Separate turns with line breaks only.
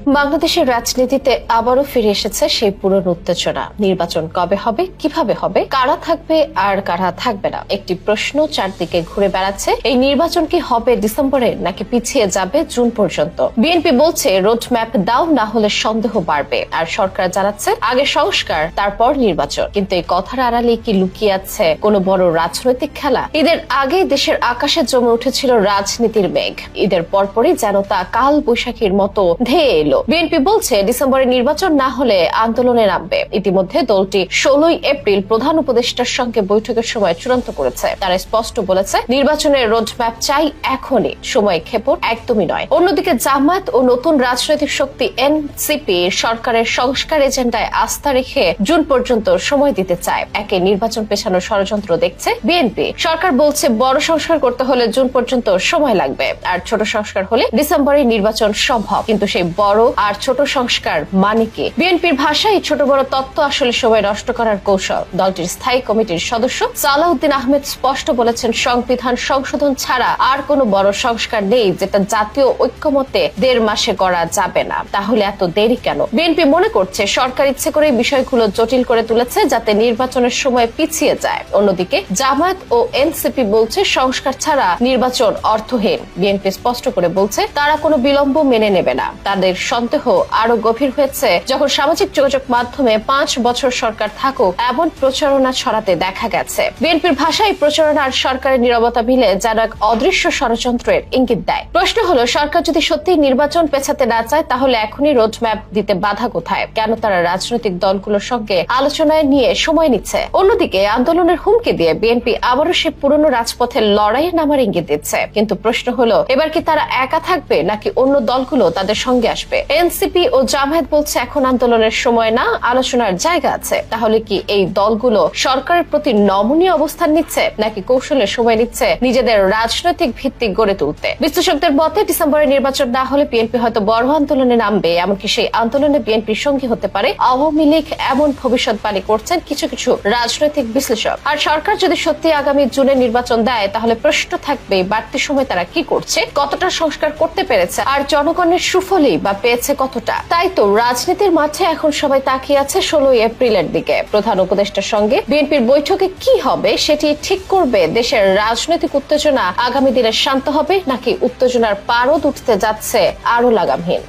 বাংলাদেশের রাজনীতিতে আবারও ফিরে এসেছে সেই পুরনো উত্তেজনা। নির্বাচন কবে হবে, কিভাবে হবে, কারা থাকবে আর কারা থাকবে না, একটি প্রশ্ন চারদিকে ঘুরে বেড়াচ্ছে। এই নির্বাচন কি হবে ডিসেম্বরে নাকি পিছিয়ে যাবে জুন পর্যন্ত? বিএনপি বলছে রোডম্যাপ দাও, না হলে সন্দেহ বাড়বে। আর সরকার জানাচ্ছে আগে সংস্কার তারপর নির্বাচন। কিন্তু এই কথার আড়ালে কি লুকিয়ে আছে কোনো বড় রাজনৈতিক খেলা? ঈদের আগে দেশের আকাশে জমে উঠেছিল রাজনীতির মেঘ। ঈদের পরপরই যেন তা কাল বৈশাখীর মতো ধেয়ে এলো। বিএনপি বলছে ডিসেম্বরে নির্বাচন না হলে আন্দোলনে নামবে। ইতিমধ্যে দলটি 16 এপ্রিল প্রধান উপদেষ্টার সঙ্গে বৈঠকের সময় চূড়ান্ত করেছে। তারা স্পষ্ট বলেছে নির্বাচনের রোডম্যাপ চাই এখনই, সময় ক্ষেপণ একদমই নয়। অন্যদিকে জামায়াত ও নতুন রাজনৈতিক শক্তি এনসিপি সরকারের সংস্কার এজেন্ডায় আস্থা রেখে জুন পর্যন্ত সময় দিতে চায়। একে নির্বাচন পেছানোর ষড়যন্ত্র দেখছে বিএনপি। সরকার বলছে বড় সংস্কার করতে হলে জুন পর্যন্ত সময় লাগবে, আর ছোট সংস্কার হলে ডিসেম্বরে নির্বাচন সম্ভব। কিন্তু সেই বড় আর ছোট সংস্কার মানে কি? বিএনপির ভাষায় ছোট বড় তত্ত্ব আসলে সময় নষ্ট করার কৌশল। দলটির স্থায়ী কমিটির সদস্য সালাউদ্দিন আহমেদ স্পষ্ট বলেছেন সংবিধান সংশোধন ছাড়া আর কোনো বড় সংস্কার নেই যেটা জাতীয় ঐক্যমতে 1.5 মাসে করা যাবে না। তাহলে এত দেরি কেন? বিএনপি মনে করছে সরকার ইচ্ছে করে বিষয়গুলো জটিল করে তুলেছে যাতে নির্বাচনের সময় পিছিয়ে যায়। অন্যদিকে জামায়াত ও এনসিপি বলছে সংস্কার ছাড়া নির্বাচন অর্থহীন। বিএনপি স্পষ্ট করে বলছে তারা কোনো বিলম্ব মেনে নেবে না। তাদের সন্দেহ আরো গভীর হয়েছে যখন সামাজিক যোগাযোগ মাধ্যমে 5 বছর সরকার থাকুক এমন প্রচারণা ছড়াতে দেখা গেছে। বিএনপির ভাষায় প্রচারণা আর সরকারের নীরবতা মিলে যেন এক অদৃশ্য ষড়যন্ত্রের ইঙ্গিত দেয়। প্রশ্ন হলো সরকার যদি সত্যি নির্বাচন পেছাতে না চায় তাহলে এখনই রোডম্যাপ দিতে বাধা কোথায়? কেন তারা রাজনৈতিক দলগুলোর সঙ্গে আলোচনায় নিয়ে সময় নিচ্ছে? অন্যদিকে আন্দোলনের হুমকি দিয়ে বিএনপি আবারও সে পুরনো রাজপথের লড়াইয়ে নামার ইঙ্গিত দিচ্ছে। কিন্তু প্রশ্ন হলো এবার কি তারা একা থাকবে নাকি অন্য দলগুলো তাদের সঙ্গে আসবে? এনসিপি ও জামায়াত বলছে এখন আন্দোলনের সময় না, আলোচনার জায়গা আছে। তাহলে কি এই দলগুলো সরকারের প্রতি নমনীয় অবস্থান নিচ্ছে নাকি কৌশলের সময় নিচ্ছে নিজেদের রাজনৈতিক ভিত্তি গড়ে তুলতে? বিশ্লেষকদের মতে ডিসেম্বরে নির্বাচন না হলে বিএনপি হয়তো বড় আন্দোলনে নামবে। এমনকি সেই আন্দোলনে বিএনপির সঙ্গী হতে পারে আওয়ামী লীগ, এমন ভবিষ্যৎবাণী করছেন কিছু কিছু রাজনৈতিক বিশ্লেষক। আর সরকার যদি সত্যি আগামী জুনে নির্বাচন দেয় তাহলে প্রশ্ন থাকবে বাড়তি সময় তারা কি করছে, কতটা সংস্কার করতে পেরেছে, আর জনগণের সুফলই বা পেয়েছে কতটা। তাই তো রাজনীতির মাঠে এখন সবাই তাকিয়ে আছে 16 এপ্রিলের দিকে। প্রধান উপদেষ্টার সঙ্গে বিএনপির বৈঠকে কি হবে সেটি ঠিক করবে দেশের রাজনৈতিক উত্তেজনা আগামী দিনে শান্ত হবে নাকি উত্তেজনার পারদ উঠতে যাচ্ছে আরো লাগামহীন।